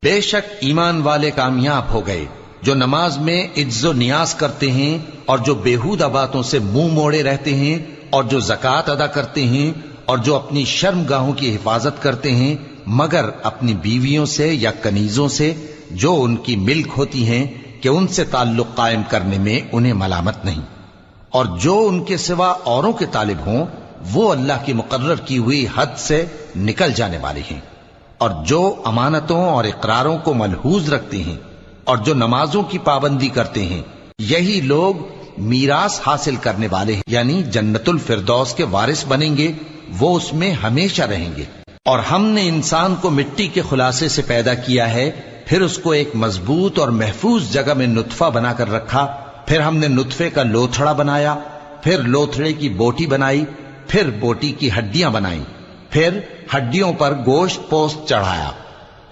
بے شک ایمان والے کامیاب ہو گئے جو نماز میں عجز و نیاز کرتے ہیں اور جو بیہودہ باتوں سے منہ موڑے رہتے ہیں اور جو زکوٰۃ ادا کرتے ہیں اور جو اپنی شرم گاہوں کی حفاظت کرتے ہیں مگر اپنی بیویوں سے یا کنیزوں سے جو ان کی ملک ہوتی ہیں کہ ان سے تعلق قائم کرنے میں انہیں ملامت نہیں، اور جو ان کے سوا اوروں کے طالب ہوں وہ اللہ کی مقرر کی ہوئی حد سے نکل جانے والے ہیں، اور جو امانتوں اور اقراروں کو ملحوظ رکھتے ہیں اور جو نمازوں کی پابندی کرتے ہیں یہی لوگ میراث حاصل کرنے والے ہیں، یعنی جنت الفردوس کے وارث بنیں گے، وہ اس میں ہمیشہ رہیں گے۔ اور ہم نے انسان کو مٹی کے خلاصے سے پیدا کیا ہے، پھر اس کو ایک مضبوط اور محفوظ جگہ میں نطفہ بنا کر رکھا، پھر ہم نے نطفے کا لوتھڑا بنایا، پھر لوتھڑے کی بوٹی بنائی، پھر بوٹی کی ہڈیاں بنائیں، پھر ہڈیوں پر گوشت پوست چڑھایا،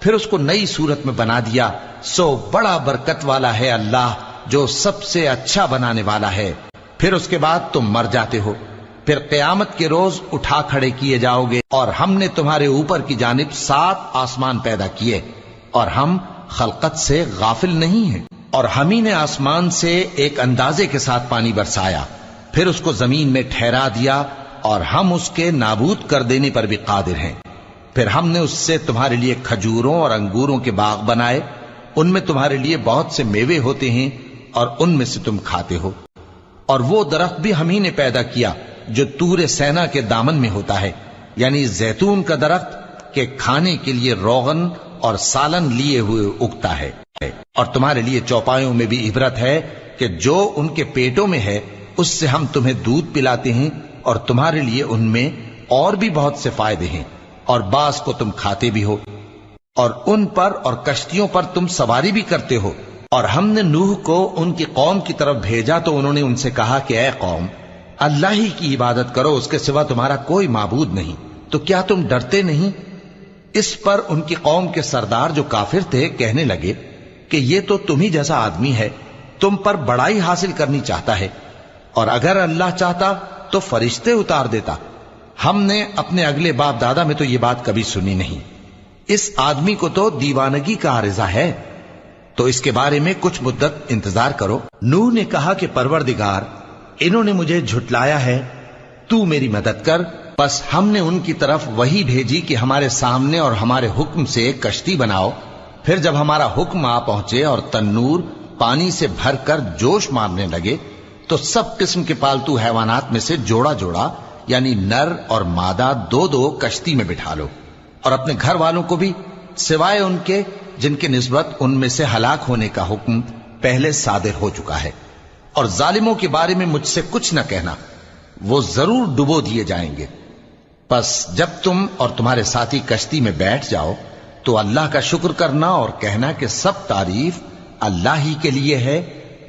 پھر اس کو نئی صورت میں بنا دیا۔ سو بڑا برکت والا ہے اللہ جو سب سے اچھا بنانے والا ہے۔ پھر اس کے بعد تم مر جاتے ہو، پھر قیامت کے روز اٹھا کھڑے کیے جاؤ گے، اور ہم نے تمہارے اوپر کی جانب 7 آسمان پیدا کیے، اور ہم خلقت سے غافل نہیں ہیں۔ اور ہم ہی نے آسمان سے ایک اندازے کے ساتھ پانی برسایا، پھر اس کو زمین میں ٹھہرا دیا، اور ہم اس کے نابود کر دینے پر بھی قادر ہیں۔ پھر ہم نے اس سے تمہارے لیے کھجوروں اور انگوروں کے باغ بنائے، ان میں تمہارے لیے بہت سے میوے ہوتے ہیں اور ان میں سے تم کھاتے ہو۔ اور وہ درخت بھی ہم ہی نے پیدا کیا جو طور سینا کے دامن میں ہوتا ہے، یعنی زیتون کا درخت کہ کھانے کے لیے روغن اور سالن لیے ہوئے اگتا ہے۔ اور تمہارے لیے چوپایوں میں بھی عبرت ہے کہ جو ان کے پیٹوں میں ہے اس سے ہم تمہیں دودھ پلاتے ہیں، اور تمہارے لیے ان میں اور بھی بہت سے فائدے ہیں، اور بعض کو تم کھاتے بھی ہو، اور ان پر اور کشتیوں پر تم سواری بھی کرتے ہو۔ اور ہم نے نوح کو ان کی قوم کی طرف بھیجا تو انہوں نے ان سے کہا کہ اے قوم، اللہ ہی کی عبادت کرو، اس کے سوا تمہارا کوئی معبود نہیں، تو کیا تم ڈرتے نہیں؟ اس پر ان کی قوم کے سردار جو کافر تھے کہنے لگے کہ یہ تو تم ہی جیسا آدمی ہے، تم پر بڑائی حاصل کرنی چاہتا ہے، اور اگر اللہ چاہتا تو فرشتے اتار دیتا۔ ہم نے اپنے اگلے باپ دادا میں تو یہ بات کبھی سنی نہیں، اس آدمی کو تو دیوانگی کا عارضہ ہے، تو اس کے بارے میں کچھ مدت انتظار کرو۔ نوح نے کہا کہ پروردگار، انہوں نے مجھے جھٹلایا ہے، تو میری مدد کر۔ پس ہم نے ان کی طرف وحی بھیجی کہ ہمارے سامنے اور ہمارے حکم سے ایک کشتی بناؤ۔ پھر جب ہمارا حکم آ پہنچے اور تنور پانی سے بھر کر جوش مارنے لگے تو سب قسم کے پالتو حیوانات میں سے جوڑا جوڑا یعنی نر اور مادہ 2 کشتی میں بٹھا لو، اور اپنے گھر والوں کو بھی سوائے ان کے جن کے نسبت ان میں سے ہلاک ہونے کا حکم پہلے صادر ہو چکا ہے۔ اور ظالموں کے بارے میں مجھ سے کچھ نہ کہنا، وہ ضرور ڈبو دیے جائیں گے۔ پس جب تم اور تمہارے ساتھی کشتی میں بیٹھ جاؤ تو اللہ کا شکر کرنا اور کہنا کہ سب تعریف اللہ ہی کے لیے ہے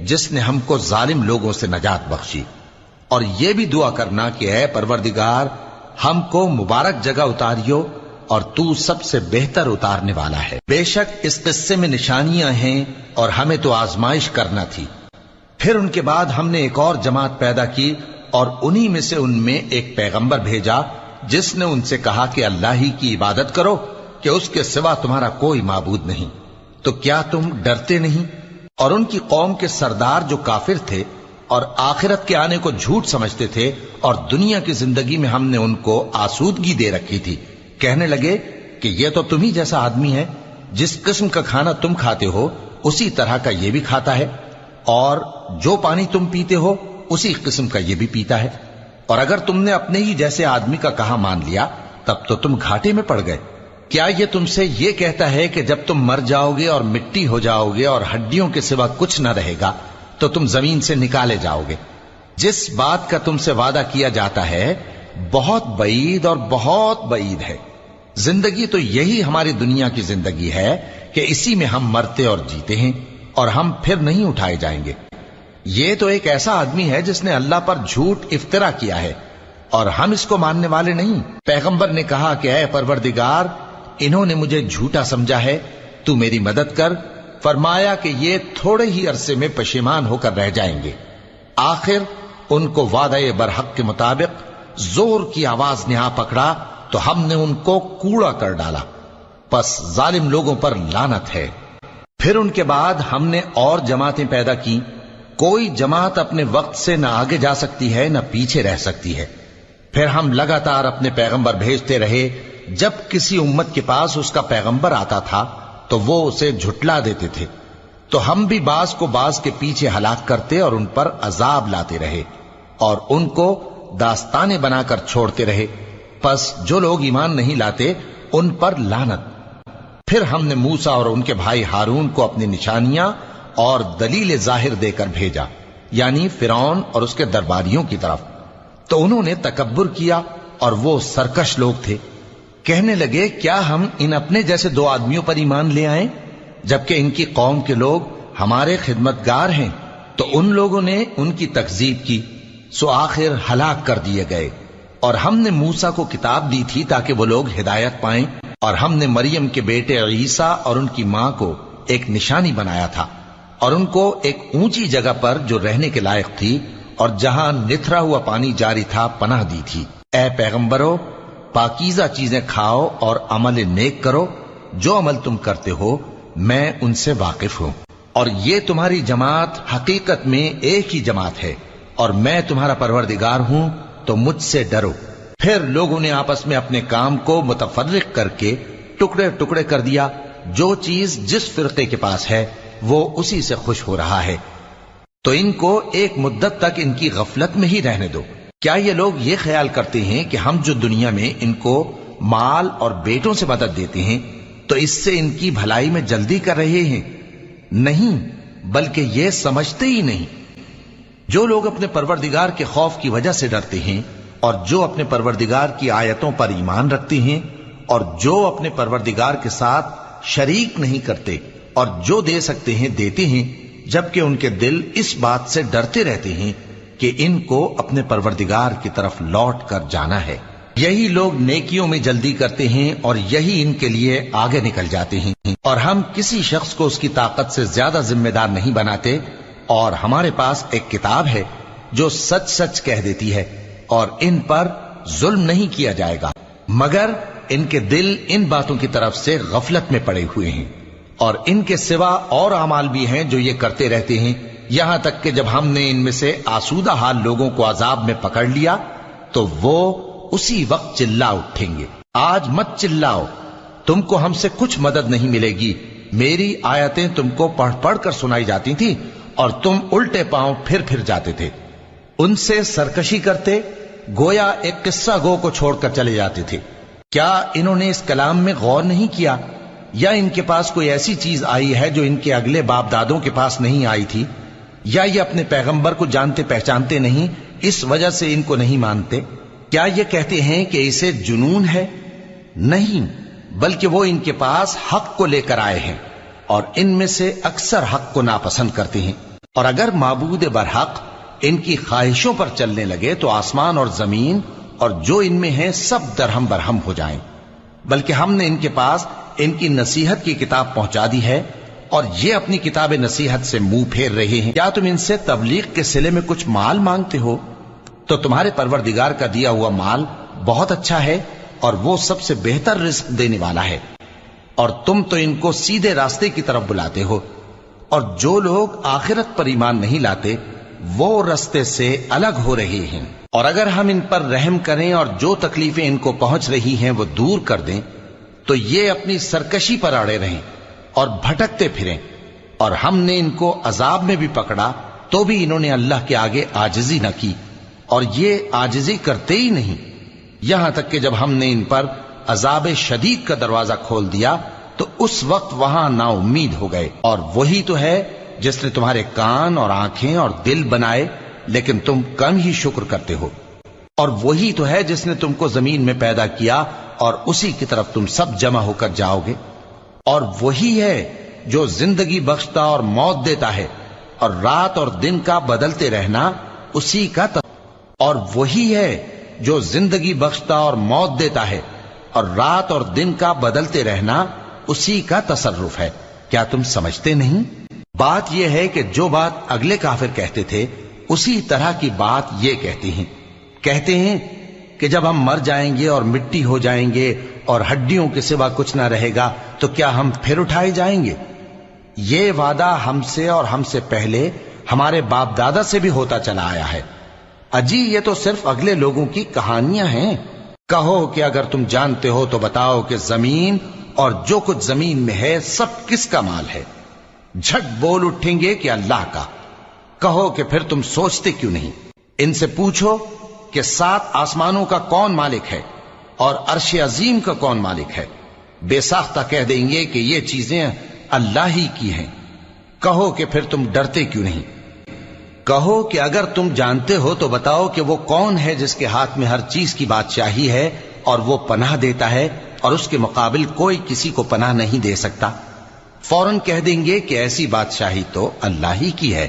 جس نے ہم کو ظالم لوگوں سے نجات بخشی، اور یہ بھی دعا کرنا کہ اے پروردگار ہم کو مبارک جگہ اتاریو اور تو سب سے بہتر اتارنے والا ہے۔ بے شک اس قصے میں نشانیاں ہیں اور ہمیں تو آزمائش کرنا تھی۔ پھر ان کے بعد ہم نے ایک اور جماعت پیدا کی اور انہی میں سے ان میں ایک پیغمبر بھیجا جس نے ان سے کہا کہ اللہ ہی کی عبادت کرو کہ اس کے سوا تمہارا کوئی معبود نہیں، تو کیا تم ڈرتے نہیں؟ اور ان کی قوم کے سردار جو کافر تھے اور آخرت کے آنے کو جھوٹ سمجھتے تھے اور دنیا کی زندگی میں ہم نے ان کو آسودگی دے رکھی تھی، کہنے لگے کہ یہ تو تم ہی جیسا آدمی ہے، جس قسم کا کھانا تم کھاتے ہو اسی طرح کا یہ بھی کھاتا ہے، اور جو پانی تم پیتے ہو اسی قسم کا یہ بھی پیتا ہے، اور اگر تم نے اپنے ہی جیسے آدمی کا کہا مان لیا تب تو تم گھاٹے میں پڑ گئے۔ کیا یہ تم سے یہ کہتا ہے کہ جب تم مر جاؤ گے اور مٹی ہو جاؤ گے اور ہڈیوں کے سوا کچھ نہ رہے گا تو تم زمین سے نکالے جاؤ گے؟ جس بات کا تم سے وعدہ کیا جاتا ہے بہت بعید اور بہت بعید ہے۔ زندگی تو یہی ہماری دنیا کی زندگی ہے کہ اسی میں ہم مرتے اور جیتے ہیں، اور ہم پھر نہیں اٹھائے جائیں گے۔ یہ تو ایک ایسا آدمی ہے جس نے اللہ پر جھوٹ افطرا کیا ہے، اور ہم اس کو ماننے والے نہیں۔ پیغمبر نے کہا کہ اے پروردگار، انہوں نے مجھے جھوٹا سمجھا ہے، تو میری مدد کر۔ فرمایا کہ یہ تھوڑے ہی عرصے میں پشیمان ہو کر رہ جائیں گے۔ آخر ان کو وعدہ برحق کے مطابق زور کی آواز نے آ پکڑا تو ہم نے ان کو کوڑا کر ڈالا۔ پس ظالم لوگوں پر لعنت ہے۔ پھر ان کے بعد ہم نے اور جماعتیں پیدا کی، کوئی جماعت اپنے وقت سے نہ آگے جا سکتی ہے نہ پیچھے رہ سکتی ہے۔ پھر ہم لگاتار اپنے پیغمبر بھیجتے رہے، جب کسی امت کے پاس اس کا پیغمبر آتا تھا تو وہ اسے جھٹلا دیتے تھے، تو ہم بھی بعض کو بعض کے پیچھے ہلاک کرتے اور ان پر عذاب لاتے رہے اور ان کو داستانیں بنا کر چھوڑتے رہے۔ پس جو لوگ ایمان نہیں لاتے ان پر لعنت۔ پھر ہم نے موسیٰ اور ان کے بھائی ہارون کو اپنی نشانیاں اور دلیل ظاہر دے کر بھیجا، یعنی فرعون اور اس کے درباریوں کی طرف، تو انہوں نے تکبر کیا اور وہ سرکش لوگ تھے۔ کہنے لگے کیا ہم ان اپنے جیسے دو آدمیوں پر ایمان لے آئیں جبکہ ان کی قوم کے لوگ ہمارے خدمتگار ہیں؟ تو ان لوگوں نے ان کی تکذیب کی، سو آخر ہلاک کر دیے گئے۔ اور ہم نے موسیٰ کو کتاب دی تھی تاکہ وہ لوگ ہدایت پائیں، اور ہم نے مریم کے بیٹے عیسیٰ اور ان کی ماں کو ایک نشانی بنایا تھا، اور ان کو ایک اونچی جگہ پر جو رہنے کے لائق تھی اور جہاں نتھرا ہوا پانی جاری تھا پناہ دی تھی۔ اے پیغمبرو، پاکیزہ چیزیں کھاؤ اور عمل نیک کرو، جو عمل تم کرتے ہو میں ان سے واقف ہوں، اور یہ تمہاری جماعت حقیقت میں ایک ہی جماعت ہے، اور میں تمہارا پروردگار ہوں، تو مجھ سے ڈرو۔ پھر لوگوں نے آپس میں اپنے کام کو متفرق کر کے ٹکڑے ٹکڑے کر دیا، جو چیز جس فرقے کے پاس ہے وہ اسی سے خوش ہو رہا ہے، تو ان کو ایک مدت تک ان کی غفلت میں ہی رہنے دو۔ کیا یہ لوگ یہ خیال کرتے ہیں کہ ہم جو دنیا میں ان کو مال اور بیٹوں سے مدد دیتے ہیں تو اس سے ان کی بھلائی میں جلدی کر رہے ہیں؟ نہیں، بلکہ یہ سمجھتے ہی نہیں۔ جو لوگ اپنے پروردگار کے خوف کی وجہ سے ڈرتے ہیں اور جو اپنے پروردگار کی آیتوں پر ایمان رکھتے ہیں اور جو اپنے پروردگار کے ساتھ شریک نہیں کرتے اور جو دے سکتے ہیں دیتے ہیں، جبکہ ان کے دل اس بات سے ڈرتے رہتے ہیں کہ ان کو اپنے پروردگار کی طرف لوٹ کر جانا ہے، یہی لوگ نیکیوں میں جلدی کرتے ہیں اور یہی ان کے لیے آگے نکل جاتے ہیں۔ اور ہم کسی شخص کو اس کی طاقت سے زیادہ ذمہ دار نہیں بناتے، اور ہمارے پاس ایک کتاب ہے جو سچ سچ کہہ دیتی ہے، اور ان پر ظلم نہیں کیا جائے گا، مگر ان کے دل ان باتوں کی طرف سے غفلت میں پڑے ہوئے ہیں۔ اور ان کے سوا اور اعمال بھی ہیں جو یہ کرتے رہتے ہیں، یہاں تک کہ جب ہم نے ان میں سے آسودہ حال لوگوں کو عذاب میں پکڑ لیا تو وہ اسی وقت چلا اٹھیں گے، آج مت چلاؤ، تم کو ہم سے کچھ مدد نہیں ملے گی، میری آیتیں تم کو پڑھ پڑھ کر سنائی جاتی تھی اور تم الٹے پاؤں پھر جاتے تھے۔ ان سے سرکشی کرتے، گویا ایک قصہ گو کو چھوڑ کر چلے جاتے تھے۔ کیا انہوں نے اس کلام میں غور نہیں کیا، یا ان کے پاس کوئی ایسی چیز آئی ہے جو ان کے اگلے باپ دادوں کے پاس نہیں آئی تھی، یا یہ اپنے پیغمبر کو جانتے پہچانتے نہیں اس وجہ سے ان کو نہیں مانتے؟ کیا یہ کہتے ہیں کہ اسے جنون ہے؟ نہیں، بلکہ وہ ان کے پاس حق کو لے کر آئے ہیں، اور ان میں سے اکثر حق کو ناپسند کرتے ہیں۔ اور اگر معبود برحق ان کی خواہشوں پر چلنے لگے تو آسمان اور زمین اور جو ان میں ہیں سب درہم برہم ہو جائیں۔ بلکہ ہم نے ان کے پاس ان کی نصیحت کی کتاب پہنچا دی ہے، اور یہ اپنی کتاب نصیحت سے منہ پھیر رہے ہیں۔ کیا تم ان سے تبلیغ کے صلے میں کچھ مال مانگتے ہو؟ تو تمہارے پروردگار کا دیا ہوا مال بہت اچھا ہے، اور وہ سب سے بہتر رزق دینے والا ہے، اور تم تو ان کو سیدھے راستے کی طرف بلاتے ہو۔ اور جو لوگ آخرت پر ایمان نہیں لاتے وہ راستے سے الگ ہو رہے ہیں۔ اور اگر ہم ان پر رحم کریں اور جو تکلیفیں ان کو پہنچ رہی ہیں وہ دور کر دیں تو یہ اپنی سرکشی پر اڑے رہیں اور بھٹکتے پھریں، اور ہم نے ان کو عذاب میں بھی پکڑا تو بھی انہوں نے اللہ کے آگے عاجزی نہ کی، اور یہ عاجزی کرتے ہی نہیں، یہاں تک کہ جب ہم نے ان پر عذاب شدید کا دروازہ کھول دیا تو اس وقت وہاں نا امید ہو گئے۔ اور وہی تو ہے جس نے تمہارے کان اور آنکھیں اور دل بنائے، لیکن تم کم ہی شکر کرتے ہو۔ اور وہی تو ہے جس نے تم کو زمین میں پیدا کیا اور اسی کی طرف تم سب جمع ہو کر جاؤ گے۔ اور وہی ہے جو زندگی بخشتا اور موت دیتا ہے، اور رات اور دن کا بدلتے رہنا اسی کا اور وہی ہے جو زندگی بخشتا اور موت دیتا ہے، اور رات اور دن کا بدلتے رہنا اسی کا تصرف ہے۔ کیا تم سمجھتے نہیں؟ بات یہ ہے کہ جو بات اگلے کافر کہتے تھے اسی طرح کی بات یہ کہتے ہیں کہ جب ہم مر جائیں گے اور مٹی ہو جائیں گے اور ہڈیوں کے سوا کچھ نہ رہے گا تو کیا ہم پھر اٹھائے جائیں گے؟ یہ وعدہ ہم سے اور ہم سے پہلے ہمارے باپ دادا سے بھی ہوتا چلا آیا ہے۔ اجی یہ تو صرف اگلے لوگوں کی کہانیاں ہیں۔ کہو کہ اگر تم جانتے ہو تو بتاؤ کہ زمین اور جو کچھ زمین میں ہے سب کس کا مال ہے؟ جھٹ بول اٹھیں گے کہ اللہ کا۔ کہو کہ پھر تم سوچتے کیوں نہیں؟ ان سے پوچھو کہ 7 آسمانوں کا کون مالک ہے اور عرش عظیم کا کون مالک ہے؟ بے ساختہ کہہ دیں گے کہ یہ چیزیں اللہ ہی کی ہیں۔ کہو کہ پھر تم ڈرتے کیوں نہیں؟ کہو کہ اگر تم جانتے ہو تو بتاؤ کہ وہ کون ہے جس کے ہاتھ میں ہر چیز کی بادشاہی ہے اور وہ پناہ دیتا ہے اور اس کے مقابل کوئی کسی کو پناہ نہیں دے سکتا؟ فوراً کہہ دیں گے کہ ایسی بادشاہی تو اللہ ہی کی ہے۔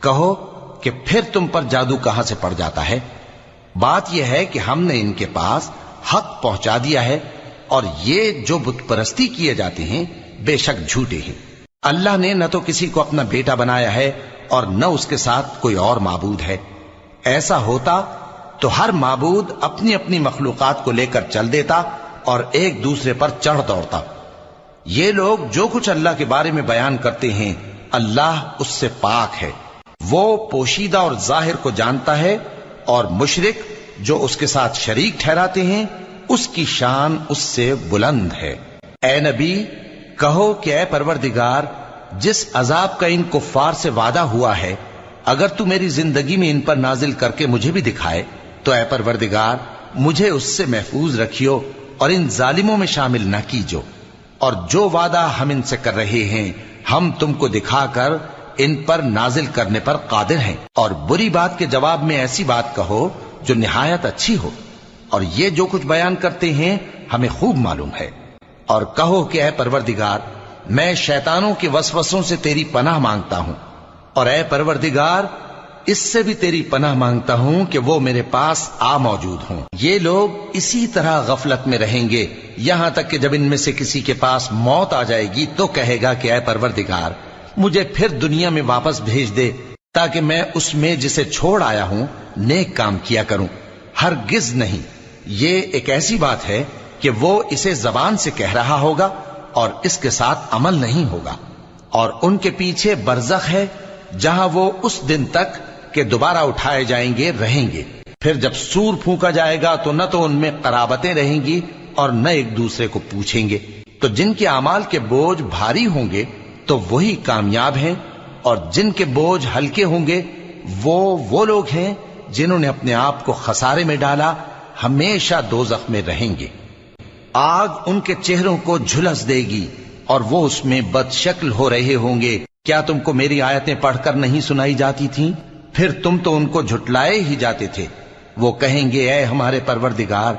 کہو کہ پھر تم پر جادو کہاں سے پڑ جاتا ہے؟ بات یہ ہے کہ ہم نے ان کے پاس حق پہنچا دیا ہے اور یہ جو بت پرستی کیے جاتے ہیں بے شک جھوٹے ہیں۔ اللہ نے نہ تو کسی کو اپنا بیٹا بنایا ہے اور نہ اس کے ساتھ کوئی اور معبود ہے۔ ایسا ہوتا تو ہر معبود اپنی اپنی مخلوقات کو لے کر چل دیتا اور ایک دوسرے پر چڑھ دوڑتا۔ یہ لوگ جو کچھ اللہ کے بارے میں بیان کرتے ہیں اللہ اس سے پاک ہے، وہ پوشیدہ اور ظاہر کو جانتا ہے، اور مشرک جو اس کے ساتھ شریک ٹھہراتے ہیں اس کی شان اس سے بلند ہے۔ اے نبی کہو کہ اے پروردگار جس عذاب کا ان کفار سے وعدہ ہوا ہے اگر تو میری زندگی میں ان پر نازل کر کے مجھے بھی دکھائے تو اے پروردگار مجھے اس سے محفوظ رکھیو اور ان ظالموں میں شامل نہ کیجو، اور جو وعدہ ہم ان سے کر رہے ہیں ہم تم کو دکھا کر ان پر نازل کرنے پر قادر ہیں۔ اور بری بات کے جواب میں ایسی بات کہو جو نہایت اچھی ہو، اور یہ جو کچھ بیان کرتے ہیں ہمیں خوب معلوم ہے۔ اور کہو کہ اے پروردگار میں شیطانوں کے وسوسوں سے تیری پناہ مانگتا ہوں، اور اے پروردگار اس سے بھی تیری پناہ مانگتا ہوں کہ وہ میرے پاس آ موجود ہوں۔ یہ لوگ اسی طرح غفلت میں رہیں گے یہاں تک کہ جب ان میں سے کسی کے پاس موت آ جائے گی تو کہے گا کہ اے پروردگار مجھے پھر دنیا میں واپس بھیج دے تاکہ میں اس میں جسے چھوڑ آیا ہوں نیک کام کیا کروں۔ ہرگز نہیں، یہ ایک ایسی بات ہے کہ وہ اسے زبان سے کہہ رہا ہوگا اور اس کے ساتھ عمل نہیں ہوگا۔ اور ان کے پیچھے برزخ ہے جہاں وہ اس دن تک کہ دوبارہ اٹھائے جائیں گے رہیں گے۔ پھر جب سور پھونکا جائے گا تو نہ تو ان میں قرابتیں رہیں گی اور نہ ایک دوسرے کو پوچھیں گے۔ تو جن کے اعمال کے بوجھ بھاری ہوں گے تو وہی کامیاب ہیں، اور جن کے بوجھ ہلکے ہوں گے وہ لوگ ہیں جنہوں نے اپنے آپ کو خسارے میں ڈالا، ہمیشہ دوزخ میں رہیں گے۔ آگ ان کے چہروں کو جھلس دے گی اور وہ اس میں بد شکل ہو رہے ہوں گے۔ کیا تم کو میری آیتیں پڑھ کر نہیں سنائی جاتی تھیں؟ پھر تم تو ان کو جھٹلائے ہی جاتے تھے۔ وہ کہیں گے اے ہمارے پروردگار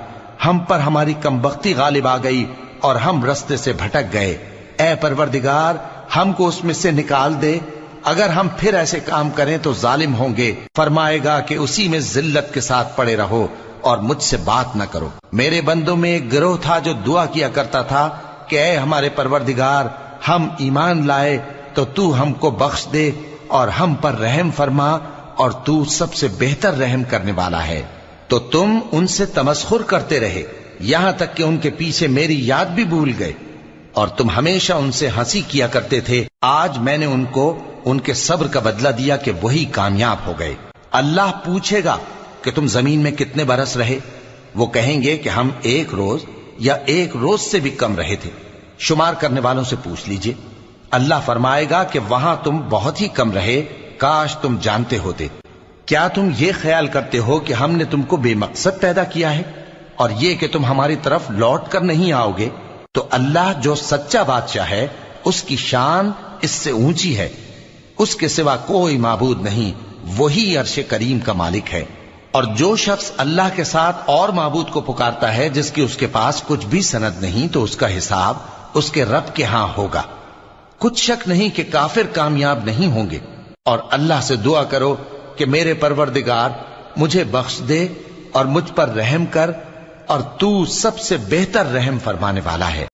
ہم پر ہماری کمبختی غالب آ گئی اور ہم رستے سے بھٹک گئے۔ اے پروردگار ہم کو اس میں سے نکال دے، اگر ہم پھر ایسے کام کریں تو ظالم ہوں گے۔ فرمائے گا کہ اسی میں ذلت کے ساتھ پڑے رہو اور مجھ سے بات نہ کرو۔ میرے بندوں میں ایک گروہ تھا جو دعا کیا کرتا تھا کہ اے ہمارے پروردگار ہم ایمان لائے تو تو ہم کو بخش دے اور ہم پر رحم فرما، اور تو سب سے بہتر رحم کرنے والا ہے۔ تو تم ان سے تمسخر کرتے رہے یہاں تک کہ ان کے پیچھے میری یاد بھی بھول گئے، اور تم ہمیشہ ان سے ہنسی کیا کرتے تھے۔ آج میں نے ان کو ان کے صبر کا بدلہ دیا کہ وہی کامیاب ہو گئے۔ اللہ پوچھے گا کہ تم زمین میں کتنے برس رہے؟ وہ کہیں گے کہ ہم 1 روز یا 1 روز سے بھی کم رہے تھے۔ شمار کرنے والوں سے پوچھ لیجئے۔ اللہ فرمائے گا کہ وہاں تم بہت ہی کم رہے، کاش تم جانتے ہوتے۔ کیا تم یہ خیال کرتے ہو کہ ہم نے تم کو بے مقصد پیدا کیا ہے اور یہ کہ تم ہماری طرف لوٹ کر نہیں آؤ گے؟ تو اللہ جو سچا بادشاہ ہے اس کی شان اس سے اونچی ہے، اس کے سوا کوئی معبود نہیں، وہی عرش کریم کا مالک ہے۔ اور جو شخص اللہ کے ساتھ اور معبود کو پکارتا ہے جس کی اس کے پاس کچھ بھی سند نہیں تو اس کا حساب اس کے رب کے ہاں ہوگا۔ کچھ شک نہیں کہ کافر کامیاب نہیں ہوں گے۔ اور اللہ سے دعا کرو کہ میرے پروردگار مجھے بخش دے اور مجھ پر رحم کر، اور تو سب سے بہتر رحم فرمانے والا ہے۔